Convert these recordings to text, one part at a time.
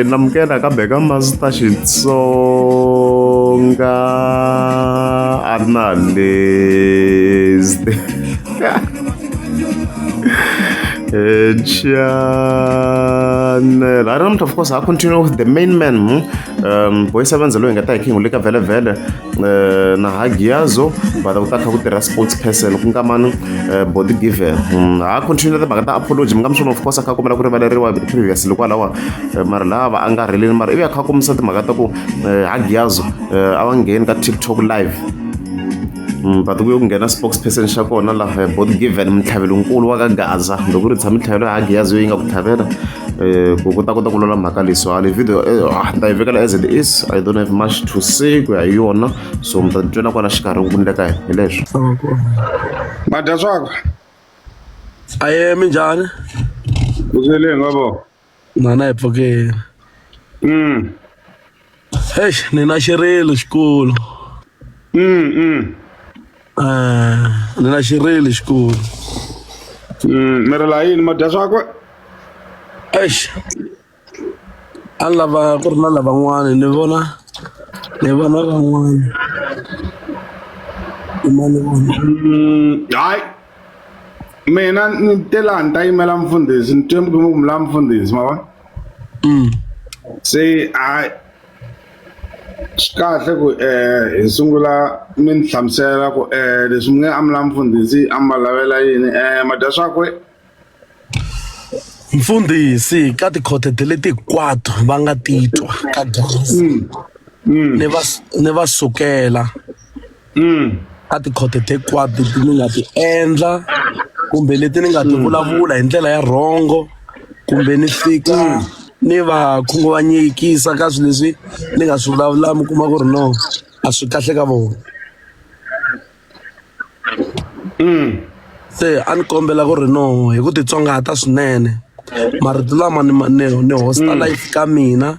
namukela kambe ka Master Xitsonga analyst channel. I don't, of course, I'll continue with the main man. Boy sevenza loyi nga ta hi king ulika vele vele na Hagiazo but u ta kha ku tirha sports person ku nga mani body giver. I continue the bagata apology mga mshono of course akha kombela ku rivaleriwa previously loko alawa mara lava a nga releni mara ivi akha kombisa timhaka ta ku Hagiazo a va ngheni ka TikTok live. But we can get a spokesperson shakona la both given mtlhavelonkulu wa ka Gaza loko ri tshama mtlhavelo Hagiazo yi nga ku tlhavela ku kota ku lola mhaka leyi so le video ta yi vekela as it is. I don't have much to say ku ya hi yona so mi ta twana kwala xikarhi ku nile ka hi leswo madya swakwe aye minjhani uzele ngabo mana hi pfukeni ni na xirilo xikulu ni na xirilo xikulu mi ri la yini madya swakwe a ni lava ku ri na lavan'wana ni vona van'wana hayi mina ni tela ni ta yimela mfundhisi ni twe mu la mfundhisi ma vona se hayi swi kahle ku hi sungula mi ni hlamusela ku leswi mi nge amula mfundhisi a mi lavela yini madya swakwe mfundhisi ka tikhotete leti hinkwato va nga titwa ka Gaza ni va sukela ka tikhotete hinkwato leti ni nga ti endla kumbe leti ni nga ti vulavula hi ndlela ya rhongo kumbe ni fika ni va khunguvanyekisa ka swilo leswi ni nga swi vulavula mi kuma ku ri no a swi kahle ka vona se a ni kombela ku ri no hi ku titsongahata swinene marito lama ni hosta life ka mina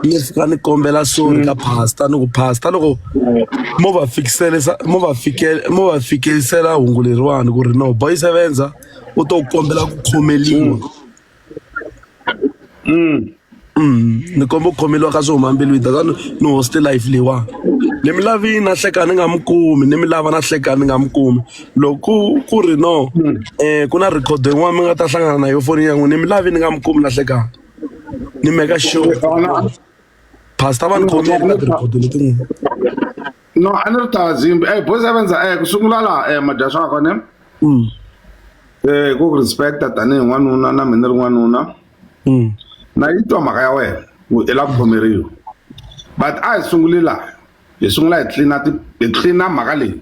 ni fika ni kombela sorry ka pastor ni ku pastor loko mo va fikelisela hungu leriwani ku ri no boy sevenza u to kombela ku khomeliwa ni komba ku khomeliwa ka swi huma mbilwini ta ni hoste life leyiwani ni mi lavi na hleka ni nga mi kumi ni mi lava na hleka ni nga mi kumi loko ku ri no ku na record yin'wana mi nga ta hlangana na yo foni ya n'wina ni mi lavi ni nga mi kumi na hlekani ni meka sure pastor va ni khomeli ka ti-record letin'wana no a ni ri ta zimbi boy sevenza ku sungula la madya swakwe ne ku respecta tanihi n'wanuna na mina ri n'wanuna na yi twa mhaka ya wena ku i la ku khomeriwa but a hi sunguli laha hi sungula hi tlilina mhaka leyi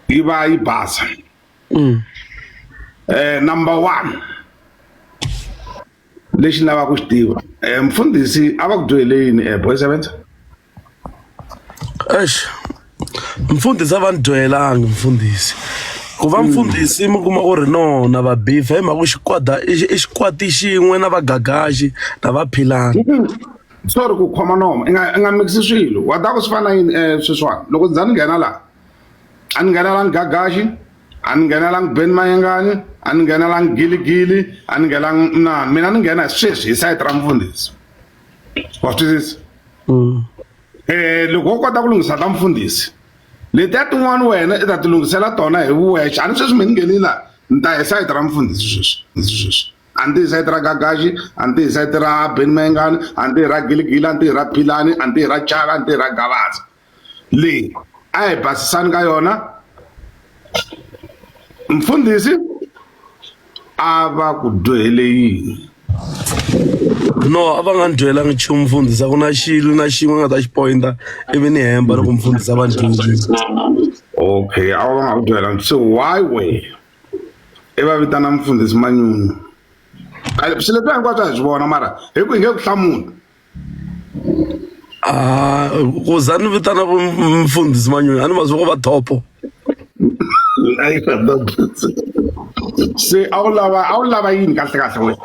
yi va yi basa number one lexi ni lavaka ku xi tiva mfundhisi a va ku dyohele yini boy sevenza mfundhisi a va ni dyohelanga mfundhisi ku va mfundhisi mi kuma ku ri no na va beef hi mhaka ku i xikwati xin'we na va Gagashi na va Philani sorry ku khoma noma i nga mixi swilo wa ta ku swi fana yini sweswiwani loko ndza ni nghena laha a ni nghenelangi Gagashi a ni nghenelangi Ben Mayengani a ni nghenelangi Giligili a ni nghenelangi Mnani mina ni nghena sweswi hi sayiti ra mfundhisi wa swi twisisa loko wo kota ku lunghisa ta mfundhisi letiya tin'wana wena i ta ti lunghisela tona hi wexe a ni sweswi mi ni nghenini laha ni ta hi sayiti ra mfundhisi sweswi a ni ti hi sayiti ra Gagashi a ni ti hi sayiti ra Ben Mayengani a ni ti hi ra Giligili a ni ti hi ra Philani a ni ti hi ra Chaka a ni ti hi ra Gavaza leyi a hi basisani ka yona mfundhisi a va ku dyohele yini no a va nga ni dyohelanga nchumu mfundhisi a ku na xilo na xin'we nga ta xi pointa ivi ni hemba loko mfundhisi a va ni dyondzisa okay a va nga ku dyohelanga so why we i va vitana mfundhisi manyunyu swilo leswi hinkwaswo hi swi vona mara hi ku hi nge ku hlamula ku za ni vitana mfundhisi manyunyu a ni ma swi ku va topo se a wu lava yini kahle kahle wena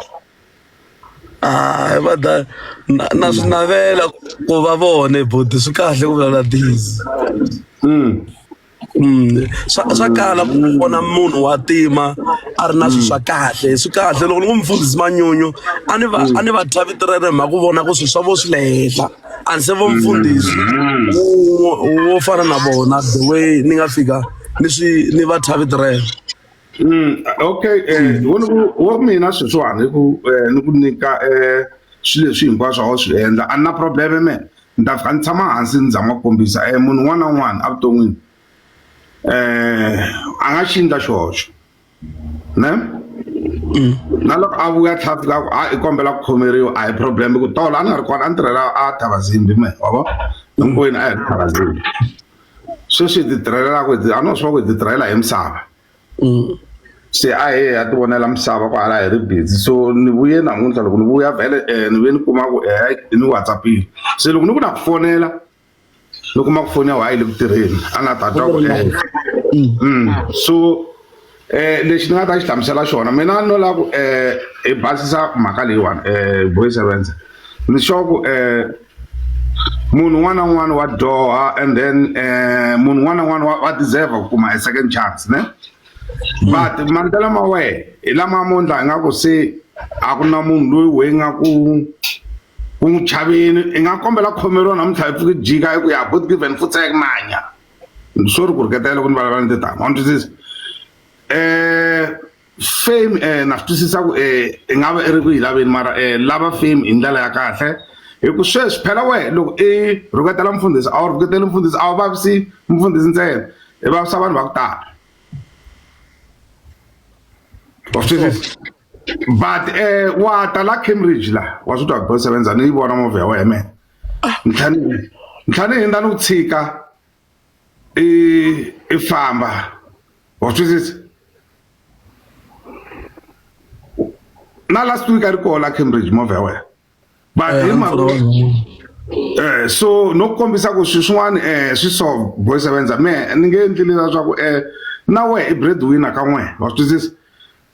vada na swi navela ku va vone boti swi kahle ku vulavula this swa kala ku vona munhu wa tima a ri na swilo swa kahle swi kahle loko ni n'wi mfundhisi Manyunyu a ni va thya vito rero hi mhaka ku vona ku swilo swa vo swi le henhla a ni se vo mfundhisi wo fana na vona the way ni nga fika ni va thya vito rero. Okay, wo mina sweswiwani ni ku nyika swilo leswi hinkwaswo a swi endla a ni na probleme me ni ta fika ni tshama hansi ni zama ku kombisa munhu un'wana na un'wana evuton'wini a nga xindla xihoxo ne na loko a vuya tlhela fika i kombela ku khomeriwa a hi problem ku tolo a ni nga ri kona a ni tirhela a Thabazimbi me wavo hinkwenu a hi ri Thabazimbi sweswi hi ti tirhelelaku a no swi va ku hi ti tirhela hi misava se a hi ya ti vonela misava kwala hi ri busy so ni vuye namuntlha loko ni vuya vhele ni vuye ni kuma ku ni WhatsApp-ile se loko ni ku na ku fonela ni kuma ku foniwa hayi le ku tirheni a nga ta twa ku so lexi ni nga ta xi hlamusela xona mina no lava ku hi basisa mhaka leyiwani Boy Sevenza ni sure ku munhu un'wana na un'wana wa dyoha and then munhu un'wana na un'wana wa deserve ku kuma a second chance ne but mandela ma wehe hi lama mondla hi nga ku se a ku na munhu loyi weyi nga ku n'wi chaveni i nga kombela khomeriwa namuntlha hi pfuki jika i ku ya God given futsek manya sorry ku riketela loko ni vulavula ni titama wa twisisa fame na swi twisisa ku i nga va i ri ku hi laveni mara lava fame hi ndlela ya kahle hi ku sweswi phela wehe loko i rhuketela mfundhisi a wu rhuketeli mfundhisi a wu vavisi mfundhisi ntsena i vavisa vanhu va ku tala but wa ta la Cambridge la wa swi twa Boy Sevenza ni yi vona movha ya wena man ntlhani hinda ni ku tshika i famba wa twisisa na last week a ri koho la Cambridge movha ya wena but so no kombisa ku swilo swin'wana swi so Boy Sevenza me ni nge endli leswaku na wehe i breadwinner ka n'we wa twisisa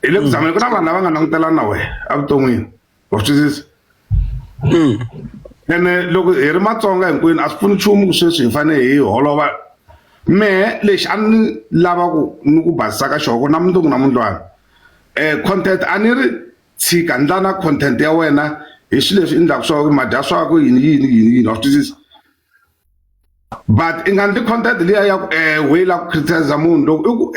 hi le ku zameni ku na vanhu lava nga langutelana na wehe evuton'wini wa twisisa ene loko hi ri Matsonga hinkwenu a swi pfuni nchumu ku sweswi hi fanele hi holova mehe lexi a ni lava ku ni ku basisa ka xoko na mundzuku na mundlwana content a ni ri tshika ndla na content ya wena hi swilo leswi endlaka swona madya swako yini wa swi twisisa but i nga ndli content liya ya ku we la ku criticize munhu loko i ku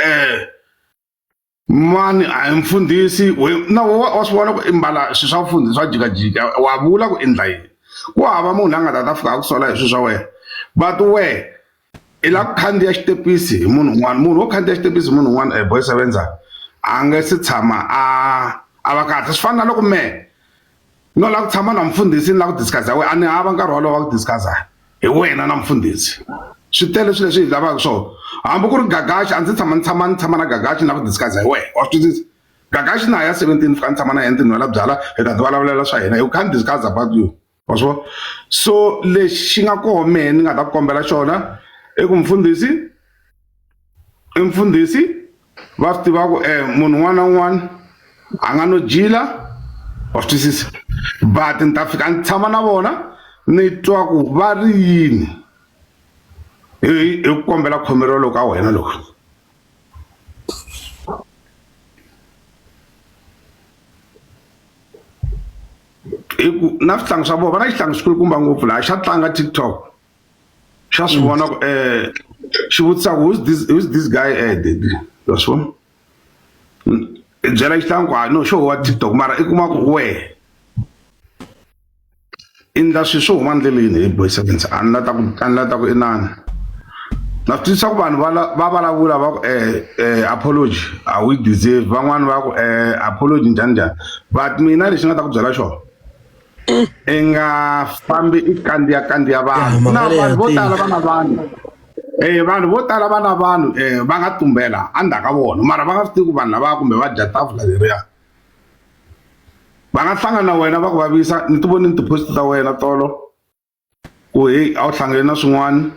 mani a hi mfundhisi na wa swi vona ku i mbala swilo swa mfundhisi swa jikajika wa vula ku endla yini ku hava munhu a nga ta fika a ku sola hi swilo swa wena but we i la ku khandziya xitepisi hi munhu un'wana munhu wo khandziya xitepisi hi munhu un'wana Boy Sevenza a nga se tshama a va kahle swi fana na loko mehe no la ku tshama na mfundhisi ni la ku discussa we a ni hava nkarhi wolowo wa ku discussa hi wena na mfundhisi swi tele swilo leswi hi lavaka swona hambi ku ri Gagashi a ndzi tshama na Gagashi na ku discussa hi wena wa swi twisisa Gagashi na ya 17 fika ni tshama na yena ti nwela byala hi ta ti vulavulela swa hina you can't discuss about you wa swi vona so lexi nga koho mehe ni nga ta kombela xona i ku mfundhisi va swi tiva ku munhu un'wana na un'wana a nga no jila wa swi twisisa but ni ta fika ni tshama na vona ni twa ku va ri yini hi ku kombela khomeriwa loko ka wena loko hi ku na swihlangi swa vona va na xihlangi xikulukumba ngopfu laha xa tlanga TikTok xa swi vona ku xi vutisa ku who's this guy wa swi vona i byela xihlangi ku no xo wa TikTok mara i kuma ku wehe i ndla swilo swo huma ndleleni hi Boy Sevenza a ni lata ku inani na swi twisisa ku vanhu va vulavula va ku apology a we deserve van'wani va ku apology njhani but mina lexi nga ta ku byela xona i nga fambi i kandziya vanhu na vanhu vo tala va na vanhu vanhu vo tala va na vanhu va nga tumbela endzhaku ka vona mara va nga swi tivi ku vanhu lava kumbe va dya tafula leriya va nga hlangana na wena va ku vavisa ni ti voni ni ti-post ta wena tolo ku hey a wu hlangane na swin'wana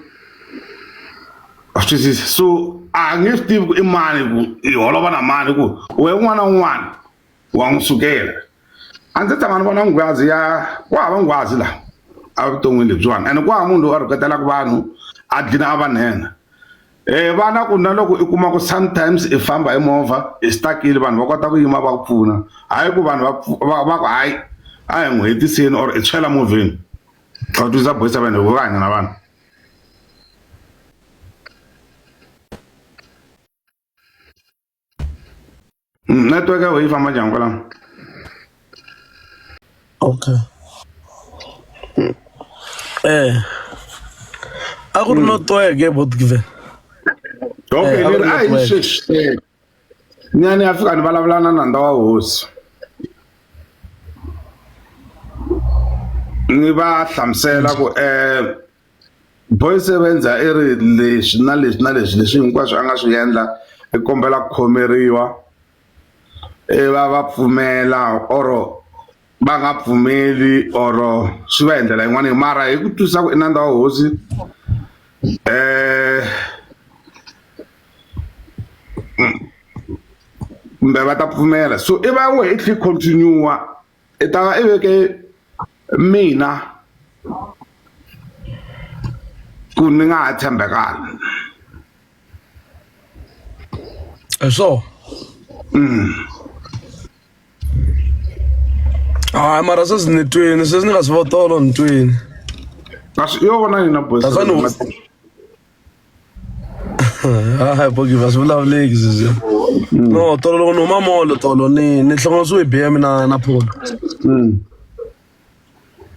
a swi twisisi so a nge swi tivi ku i mani ku i holova na mani ku wehe un'wana na un'wana wa n'wi sukela a ndzi tshama ni vona nghwazi ku hava nghwazi laha evuton'wini lebyiwani ene ku hava munhu loyi a rhuketelaka vanhu a dlina a va nhenha vana ku na loko I kuma ku sometimes I famba hi movha I stakile vanhu va kota ku yima va ku pfuna hayi ku vanhu va ku hayi a hi n'wi hetiseni or I chela movheni va twisisa Boy 7 hi hanya na vanhu. Network ya yi famba njhani kwalano? Okay. A ku ri no tweke Bot Given. Okay, ni ri a hi sweswi nyani ya fika ni vulavulana na ndhawu wa hosi ni va hlamusela ku Boy 7 I ri leswi na leswi na leswi hinkwaswo a nga swi endla I kombela ku khomeriwa va pfumela or va nga pfumeli or swi va endlela yin'wana mara hi ku twisa ku I na ndhawu wa hosi kumbe va ta pfumela so I va n'wi I continue I ta va I veke mina ku ni nga ha tshembekali So mara sweswi ni twini sweswi ni nga swi votolo ni twini kasi yo vona yini na Boy 7 Bot Given swi vulavuleki sweswi no tolo loko ni huma molo tolo ni hlongosiwe hi BM na Polo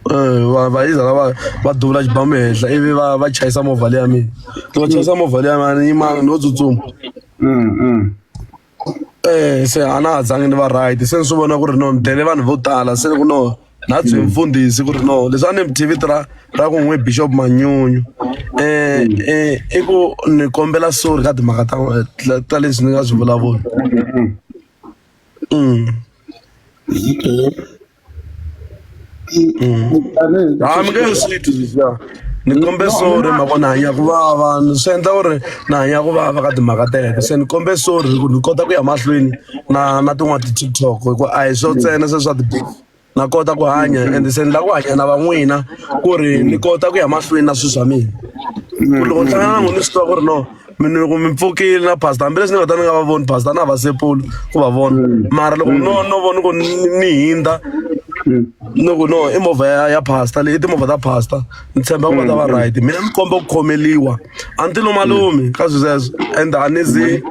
va yiza lava va duvula xibamu henhla ivi va chayisa movha leya mina va chayisa movha leya mina ni yimanga no tsutsuma se a na ha zangi ni va right se ni swi vona ku ri no ni dele vanhu vo tala se ku no na byi mfundhisi ku ri no leswi a ni TV ra ku n'wi Bishop Manyunyu I ku ni kombela sorry ka timhaka ta leswi ni nga swi vulavula mi nge sweet leswiya ni kombe sorry mako ni hanya ku vava swi endla ku ri ni hanya ku vava ka timhaka teto se ni kombe sorry ku ni kota ku ya mahlweni na tin'wana ti-TikTok hi ku a hi swo ntsena se swa ti-beef na kota ku hanya and se ni la ku hanya na van'wina ku ri ni kota ku ya mahlweni na swilo swa mina ku loko ni hlangana na n'wina ni swi tiva ku ri no loko mi pfukile na pastor hambileswi ni nga ta ni nga va voni pastor na va sepulu ku va vona mara loko no vona ku ni hindza loko no I movha ya pastor leyi I timovha ta pastor ni tshemba ku va ta va right mina ni komba ku khomeliwa a ni ti lo malume ka swilo sweswo and a ni zi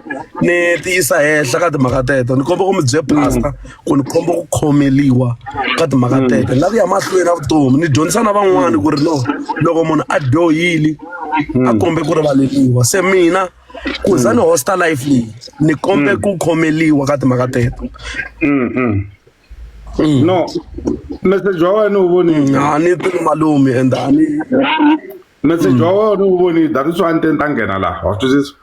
ni ti yisa henhla ka timhaka teto ni komba ku mi bye pastor ku ni komba ku khomeliwa ka timhaka teto na ku ya mahlweni na vutomi ni dyondzisa na van'wani ku ri no loko munhu a dyohile a kombe ku rivaleliwa se mina ku za ni hosta life leyi ni kombe ku khomeliwa ka timhaka teto no message wa wena u vonile a ni ti malume and a ni message wa wena u vonile that is why ni ta nghena laha wa twisisa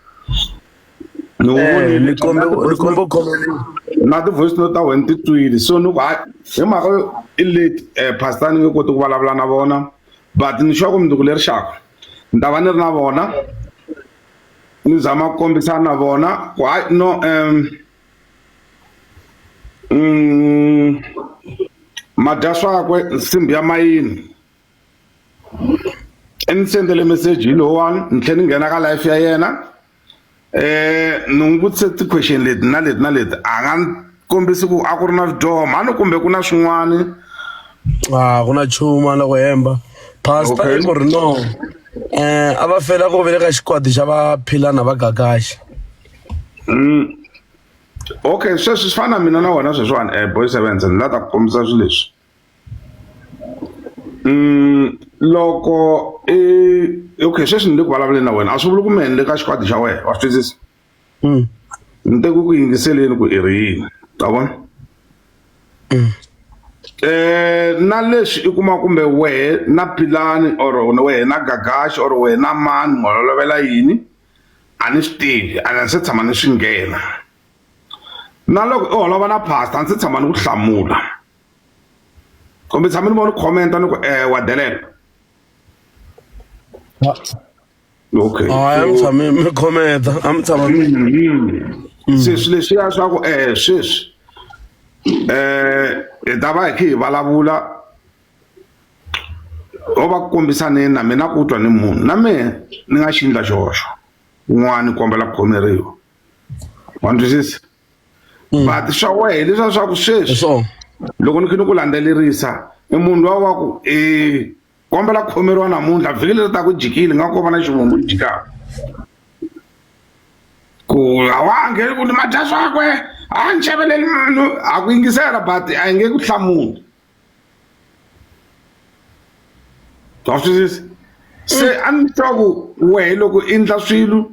no vonile ni kombe khomeliwa na ti voice note ta wena ti twile so ni ku hayi hi mhaka I late pastor ni nge koti ku vulavula na vona but ni sure ku mundzuku leri xaka ni ta va ni ri na vona ni zama ku kombisana na vona ku hayi no madya swakwe nsimbi ya mayini I ni sendele message hi lowani ni tlhela ni nghena ka life ya yena ni n'wi vutise ti-question leti na leti a nga ni kombisi ku a ku ri na swidyoho mhani kumbe ku na swin'wani ku na nchumu loko hemba pastor I ku ri no a va fela ku vele ka xikwadi xa va Philana va Gagashi okay sweswi swi fana na mina na wena sweswiwani Boy 7 ni la ta ku kombisa swilo leswi loko okay sweswi ni le ku vulavuleni na wena a swi vuli ku me ni le ka xikwadi xa wena wa swi twisisa ni te ku yingiseleni ku I ri yini ta vona na leswi I kuma kumbe wehe na Philani or wehe na Gagashi or wehe na mani n'wi hololovela yini a ni swi tivi a ni se tshama ni swi nghena na loko I holova na pastor a ni se tshama ni ku hlamula kumbe tshama ni vona comment ni ku wa delela okay I'm tshame mi khometa I'm tshama sweswi leswiya swa ku sweswi hi ta va hi kha hi vulavula o va ku kombisaneni na mina ku twa ni munhu na mehe ni nga xi endla xihoxo un'wana kombela ku khomeriwa wa twisisa but swa wehe leswa swa ku sweswi so loko ni kha ni ku landzelerisa i munhu wa ku kombela ku khomeriwa namuntlha vhiki leri ta ku jikile nga ko va na xivumbu jikaka ku awange ku ni madya swakwe a ni xaveleli munhu a ku yingisela but a hi nge ku hlamuli wa swisisa se a ni twa ku wehe loko i endla swilo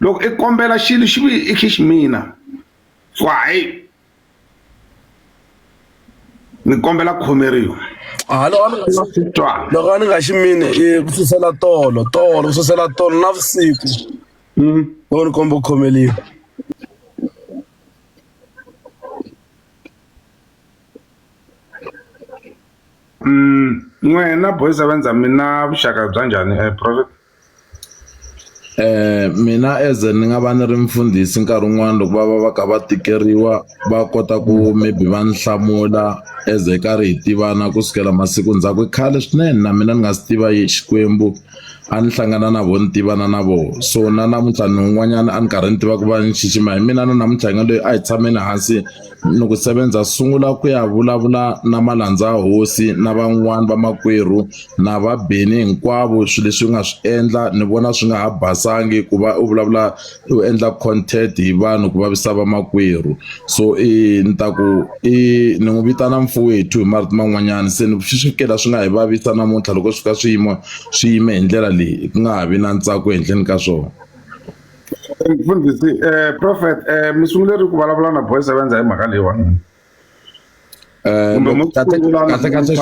loko i kombela xilo xi vi i khiximina so hayi ni kombela ku khomeriwa loko a ni nga ximini i ku susela tolo ku susela tolo navusiku loko ni komba ku khomeliwa n'wena boys avenza mina vuxaka bya njhani prophet mina as ni nga va ni ri mfundhisi nkarhi wun'wana loko va va va kha va tikeriwa va kota ku maybe va ni hlamula as hi karhi hi tivana kusukela masiku ndzhaku i khale swinene na mina ni nga swi tiva hi Xikwembu a ni hlangana na vo ni tivana na vo so na namuntlha ni un'wanyana a ni karhi ni tiva ku va ni xixima hi mina na namuntlha nga loyi a hi tshameni hansi ni ku sevenza sungula ku ya vulavula na malandza hosi na van'wani va makwerhu na va Beni hinkwavo swilo leswi u nga swi endla ni vona swi nga ha basangi ku va u vulavula u endla content hi vanhu ku vavisa va makwerhu so ni ta ku ni n'wi vitana mfowethu hi marito man'wanyana se ni fikela swi nga hi vavisa namuntlha loko swi ka swi yime hi ndlela leyi ku nga ha vi na ntsako ehenhleni ka swona mfundhisi prophet mi sunguleri ku vulavula na boys avenza hi mhaka leyiwani kahle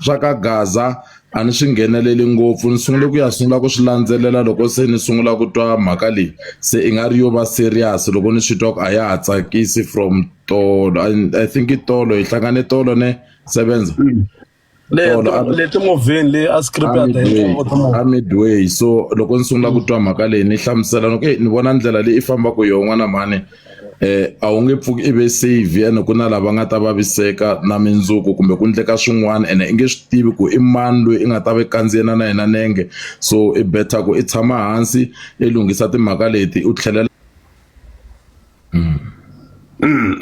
swa ka Gaza a ni swi ngheneleli ngopfu ni sungule ku ya sungula ku swi landzelela loko se ni sungula ku twa mhaka leyi se i nga ri yo va serious loko ni swi twa ku a ya ha tsakisi from tolo I think i tolo hi hlangane tolo ne sevenza leti movheni le a script midway so loko ni sungula ku twa mhaka leyi ni hlamusela ni vona ndlela leyi i fambaka yon'wana mani a wu nge pfuki i ve save ene ku na lava nga ta vaviseka na mindzuku kumbe ku endleka swin'wana ene i nge swi tivi ku i mani loyi i nga ta va kandziyena na yena nenge so i better ku i tshama hansi i lunghisa timhaka leti u tlhelela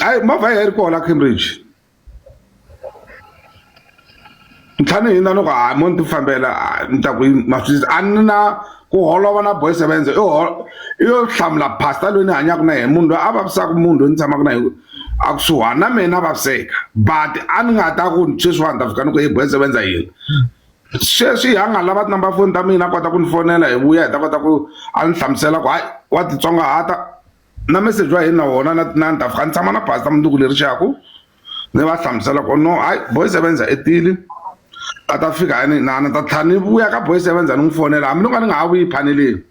hayi movha yi ri kona Cambridge ntlhanu hina loko mo ni ti fambela ni ta ku a ni na ku holova na boys avenza i yo hlamula pastor loyi ni hanyaka na yena munhu loyi a vavisaka munhu loyi ni tshamaka na yena a kusuhani na mina a vaviseka but a ni nga ta ku sweswiwani ta fika ni ku hi boys avenza yini sweswi a nga lava tinamba foni ta mina a kota ku ni fonela hi vuya hi ta kota ku a ni hlamusela ku hayi wa titsongahata na message wa hina wona na ni ta fika ni tshama na pastor munduku leri xaku ni va hlamusela ku no hayi boys avenza etile a ta fika ni na ta tlhela ni vuya ka boys avenza ni n'wi fonela hambi ni nga ha vuyi phaneleni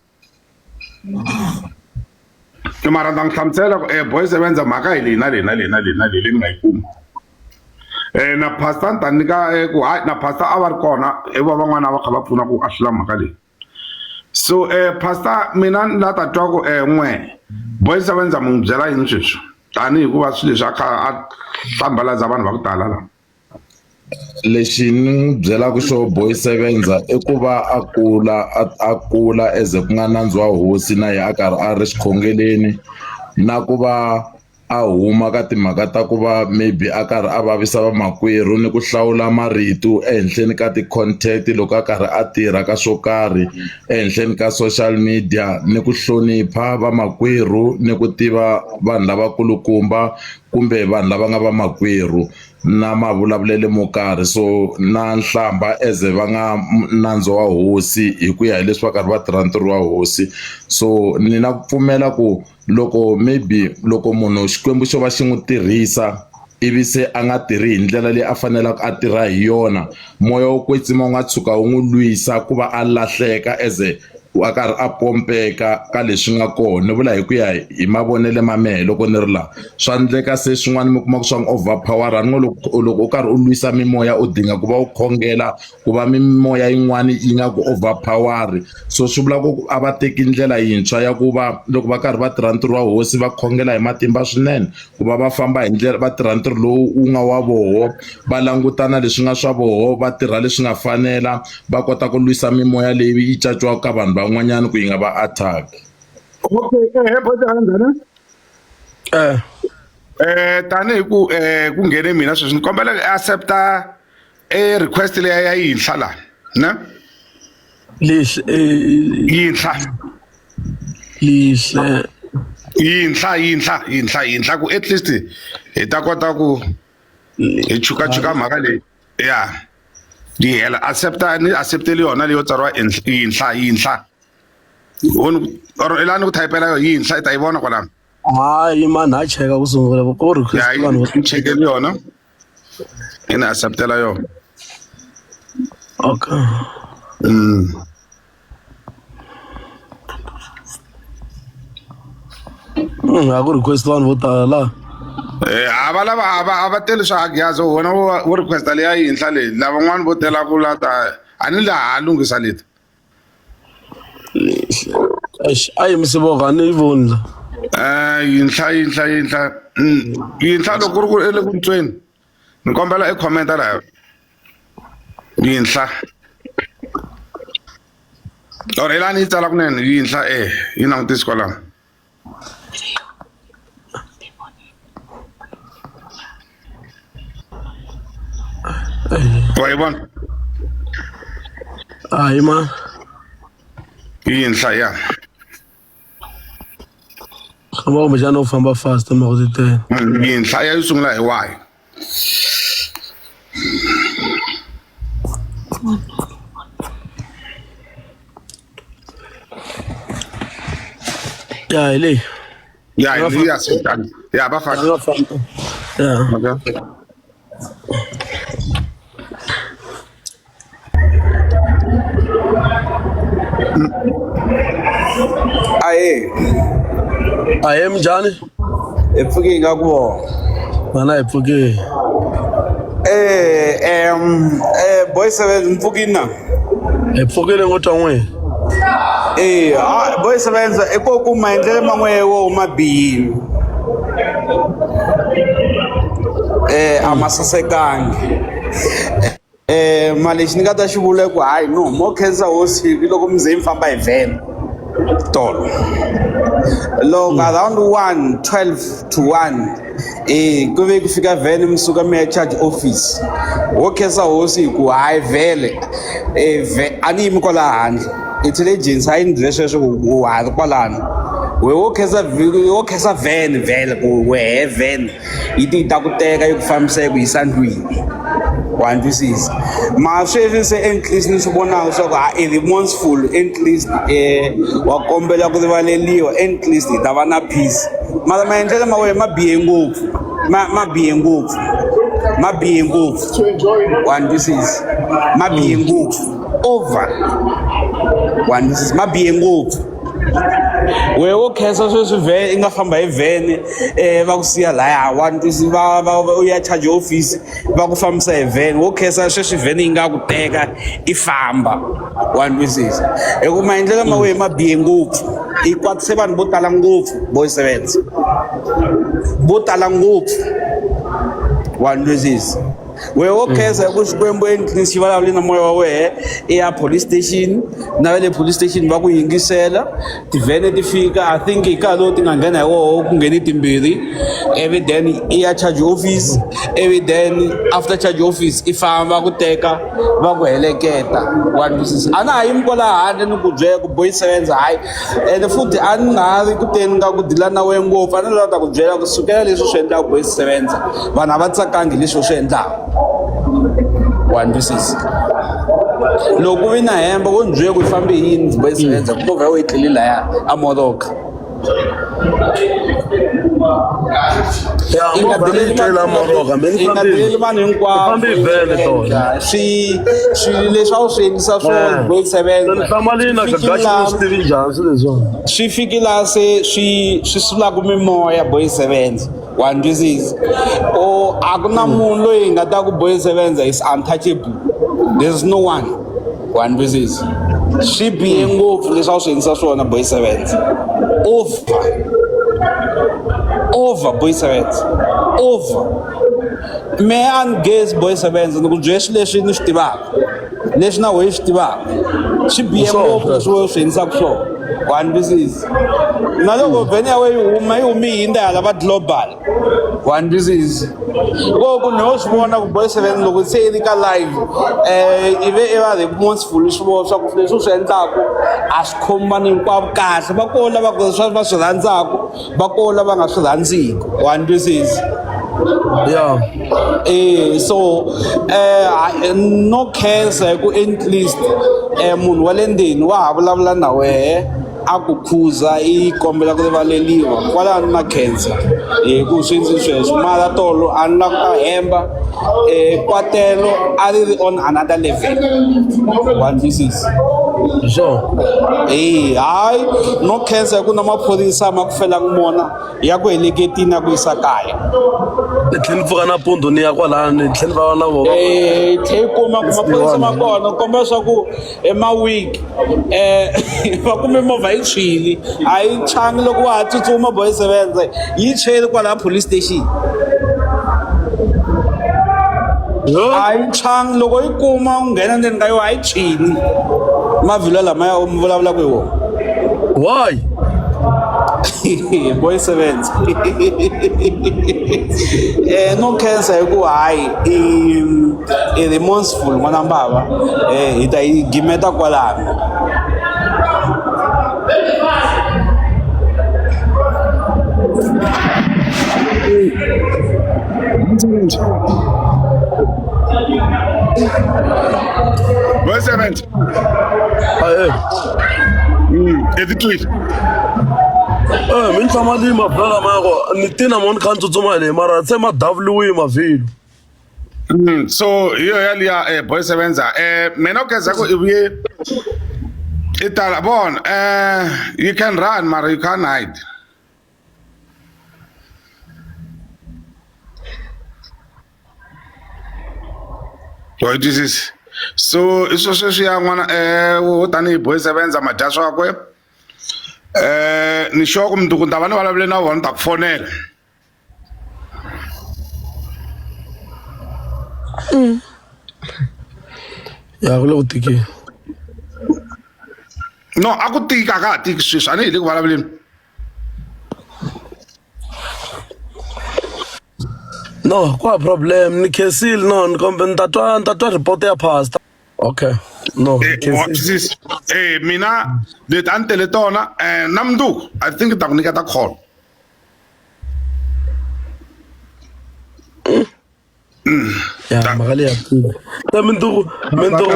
mara ta n'wi hlamusela ku boys avenza mhaka hi leyi na leyi leyi ni nga yi kuma na pastor ni ta nyika ku hayi na pastor a va ri kona i va van'wana va kha va pfuna ku a hlula mhaka leyi so pastor mina ni la ta twa ku boys avenza mu n'wi byela yini sweswi tanihi hikuva swilo leswi a kha a hlambalaza vanhu va ku tala laha lexi ni n'wi byelaka xo boys avenza i ku va a kula as ku nga nandzu wa hosi na ye a karhi a ri xikhongeleni na ku va a huma ka timhaka ta ku va maybe a karhi a vavisa vamakwerhu ni ku hlawula marito ehenhleni ka ti-content loko a karhi a tirha ka swo karhi ehenhleni ka social media ni ku hlonipha vamakwerhu ni ku tiva vanhu lavakulukumba kumbe vanhu lava nga vamakwerhu na mavulavulelo mo karhi so na nhlamba as va nga nandzu wa hosi hi ku ya hi leswi va karhi va tirha ntirho wa hosi so ni na ku pfumela ku loko maybe loko munhu Xikwembu xo va xi n'wi tirhisa ivi se a nga tirhi hi ndlela leyi a faneleke a tirha hi yona moya wo kwetsima wu nga tshuka wu n'wi lwisa ku va a lahleka as a karhi a pompeka ka leswi nga kona ni vula hi ku ya hi mavonele ma mehe loko ni ri laha swa endleka se swin'wana mi kuma ku swa n'wi overpower ni ngo loko u karhi u lwisa mimoya u dinga ku va u khongela ku va mimoya yin'wana yi nga ku overpower so swi vula ku a va teki ndlela yintshwa ya ku va loko va karhi va tirha ntirho wa hosi va khongela hi matimba swinene ku va va famba hi ndlela va tirha ntirho lowu wu nga wa voho va langutana leswi nga swa voho va tirha leswi nga fanela va kota ku lwisa mimoya leyi yi caciwaka ka vanhu van'wanyana ku yi nga va attack. Okay, boys tanihi ku ku nghene mina sweswi ni kombela accepta request leyi ya yinhla la ne lexi yinhla ku at least hi ta kota ku hi chukachuka mhaka leyi ya di hela accepteli yona leyo tsariwa yinhla or elani ku thayipela yo yinhla i ta yi vona kwalano. hayi mani ha cheka ku sungula ko request vanhu ya chekeli yona ina acceptela yona. okay ha ku request vanhu vo tala a va teli swa Agiazo wena wo requesta leyi ya yinhla leyi lavan'wana vo tela ku lata a ni laha lunghisa leti a yimise voka a ni yi voni la yinhla loko ku ri ku le ku tweni ni kombela comment laha yinhla or elani yi tsala kunene yinhla yi langutisi kwalaho wa yi vona hayi ma yinhla ya khamba kumbexana u famba fast mako ti tele yinhla ya yi sungula hi wahi ya hi leyi ya va faka ya okay aye minjhani hi pfuke hi nga ku vona mana hi pfuke boys 7 mi pfukini na hi pfukile ngo twa n'wina boys 7 i ko ku maendlelo man'we wo huma bihini a ma sasekangi mali lexi ni nga ta xi vula ku hayi no mo khensa hosi loko mi ze mi famba hi vhene tolo loko around 12 to 1 ku ve ku fika vhene mi suka mi ya charge office wo khensa hosi hi ku hayi vhele a ni yimi kwala handle intelligence a yi ni byele sweswo ku ha ri kwalano we wo khensa vhene vhele ku wehe vhene yi ti ta ku teka yi ku fambisa yi ku yisa ndlwini wa twisisa ma sweswi se enclise ni swi vonaka swa ku i remorseful enclise wa kombela ku rivaleliwa enclise hi ta va na peace mara maendlelo ma wena ma bihe ngopfu ma bihe ngopfu wa twisisa ma bihe ngopfu over wa twisisa ma bihe ngopfu we wo khensa sweswi vhene i nga famba hi vhene va ku siya laya wa twisisa u ya charge office va ku fambisa hi vhene wo khensa sweswi vhene yi nga ku teka i famba wa twisisa hi ku maendlelo ma wena ma bihe ngopfu i kwatise vanhu vo tala ngopfu boys 7 vo tala ngopfu wa twisisa we wo khensa hi ku xikwembu enclise xi vulavuli na moya wa wehe i ya police station na va le police station va ku yingisela tivhene ti fika I think hi nkarhi lowu ti nga nghena hi woho ku ngheni timbirhi ivi then i ya charge office ivi then after charge office i famba ku teka va ku heleketa wa twisisa a na ha yimi kwala handle ni ku byela ku boys 7 hayi ende futhi a ni nga ha ri ku teni ka ku dila na wena ngopfu a ni lava ta ku byela ku sukela leswi swi endlaka boys 7 vanhu a va tsakangi leswi swi endlaka wa twisisa loko vi na hemba ko ni byele ku fambe hi yini boys 7 ku vha u etleli laya a moroka i nga deleli vanhu hinkwavo swilo leswi a wu swi endlisa swona boys 7 swi fiki laha se swi sulaku mimoya boys 7 wa twisisa a ku na munhu loyi hi nga ta ku boys 7 is untouchable there's no one wa twisisa swi bihe ngopfu leswi a wu swi endlisa swona boys 7 over boys 7 over me and guess boys 7 ni ku byela swilo leswi ni swi tivaka leswi na wehe swi tivaka swi bihe ngopfu swi endlisaka swona one business na loko vhene ya wena yi humi hi ndlela lava global one business ku no swi vona ku Boy 7 loko se yi ri ka live ive i va remorseful swi vona swa ku leswi swi endlaku a swi khomi vanhu hinkwavo kahle va koho lava va swi rhandzaku va koho lava nga swi rhandziki one business Yeah. So no cancer ku at least munhu wa le ndeni wa ha vulavula na wehe a ku khuza i kombela ku rivaleliwa kwalano na cancer ku swi ndzi sweswo mara tolo a ni la ku ta hemba kwatelo a ri ri on another level one pieces Sure. hayi no cancer ku na maphorisa ma ku fela mona ya ku heleketini ya ku yisa kaya Ni tlhela ni pfuka nampundzu ni ya kwalano ni tlhela ni va na vona. tlhe kuma ku maphorisa ma kona kombela swa ku ma-week va kume movha yi tshwile a yi changi loko wa ha tsutsuma Boy 7 yi cheli kwalaha police station a yi changi loko yi kuma u nghena ndzeni ka yona a yi tshwini mavhilwa lamaya mi vulavulaka hi wona Why? Boy 7 no cancer hi ku hayi i remorseful n'wana mbava hi ta yi gimeta kwalano Boy 7 etitwile Mi ni tshama ni mavhilwa lamaya ni tina mo ni kha ni tsutsuma leyi mara se ma davuluwi mavhilwa. so hiyo yaliya Boy 7 mina ukeza ku ibuye itala bona you can run mara you can't hide. What this is so iswo sweswiya n'wana wo tanihi Boy 7 madya swakwe ni sure ku mundzuku ni ta va ni vulavule na vona ni ta ku fonela. Ya ku le ku tikeni. No a ku tika ka ha tiki sweswi a ni hi le ku vulavuleni. No, kwa problem ni khensile no ni kombe ni ta twa report ya pastor. Okay. No, What is this? Mina leti a ni tele tona na mundzuku I think ni ta ku nyiketa call. ya mali ya pila. Ta mindugu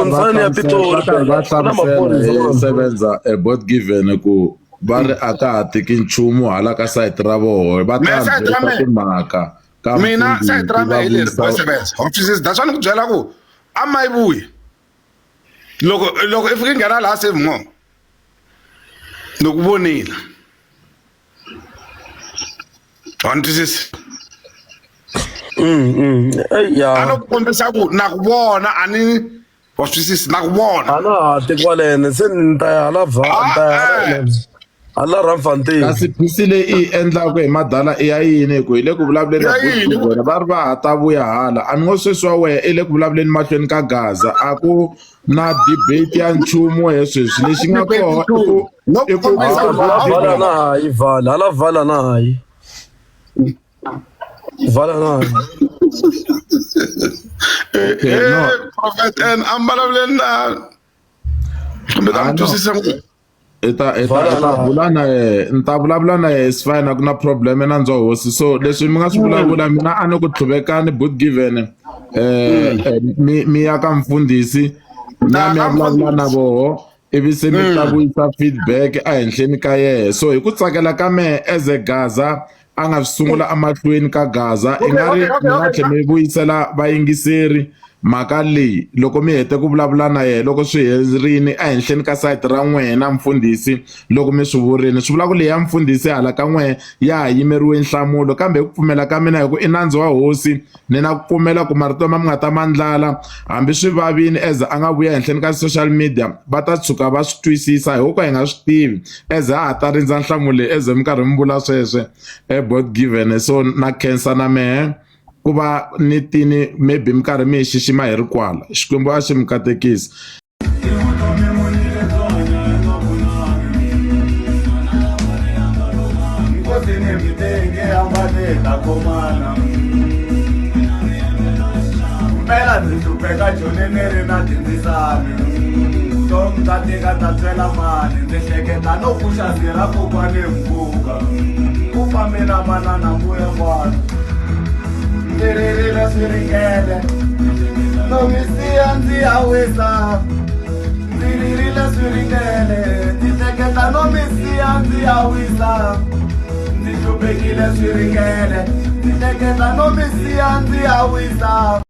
nfani ya Pitori. Va hlamusela sevenza both given ku va ri a ka ha tiki nchumu hala ka site ra voho va ta byela timhaka ka mina site ra mehe hi leri Boy 7 offices that's why ni ku byela ku a ma yi vuyi loko i fike nghena laha save mo ni ku vonile twisisa a no ku kombisa ku na ku vona a ni wa twisisa na ku vona ana hati kwalene se ni ta ya hala hala Ramfantini kasi phisi leyi endlaku hi madala i ya yini ku hi le ku vulavuleni na va ri va ha ta vuya hala a ni ngo sweswi wa wehe i le ku vulavuleni mahlweni ka Gaza a ku na debate ya nchumu he sweswi lexi nga koho i ku vala na hayi vala na hayi vala na hayi prophet and ambalavuleni na kumbe ta twisisa vulavula na ye ni ta vulavula na ye is fine a ku na problem na ndzo hosi so leswi mi nga swi vulavula mina a ni ku tlhuvekani both given mi ya ka mfundhisi mi ya vulavula na voho ivi se mi ta vuyisa feedback a henhleni ka yehe so hi ku tsakela ka mehe as a Gaza a nga swi sungula emahlweni ka Gaza i nga ri mi nga tlhe mi vuyisela vayingiseri mhaka leyi loko mi hete ku vulavula na yena loko swi herile a henhleni ka site ra n'wina mfundhisi loko mi swi vurile swi vula ku leyi ya mfundhisi hala ka n'wehe ya ha yimeriwe nhlamulo kambe hi ku pfumela ka mina hi ku i nandzu wa hosi ni na ku pfumela ku marito ma mi nga ta mandlala hambi swi vavini as a nga vuya henhleni ka social media va ta tshuka va swi twisisa hi ku hi nga swi tivi as a ha ta rindza nhlamulo as mi karhi mi vula sweswe both given so na cancer na mehe ku va ni tini maybe mi karhi mi hi xixima hi ri kwala xikwembu a xi mi katekisi tani ta komana mpela ndzi hlupheka joni ni ri na tindzisani vutomi ta tika ta twela mali ndzi hleketa no pfuxa ndzi ra kokwani mpfuka ku fambela manana mbuye n'wana ndzi ririle swiringele no misiya ndzi ya wisa ndzi ririle swiringele ndzi hleketa no misiya ndzi ya wisa ndzi hluphekile swiringele ndzi hleketa no misiya ndzi ya wisa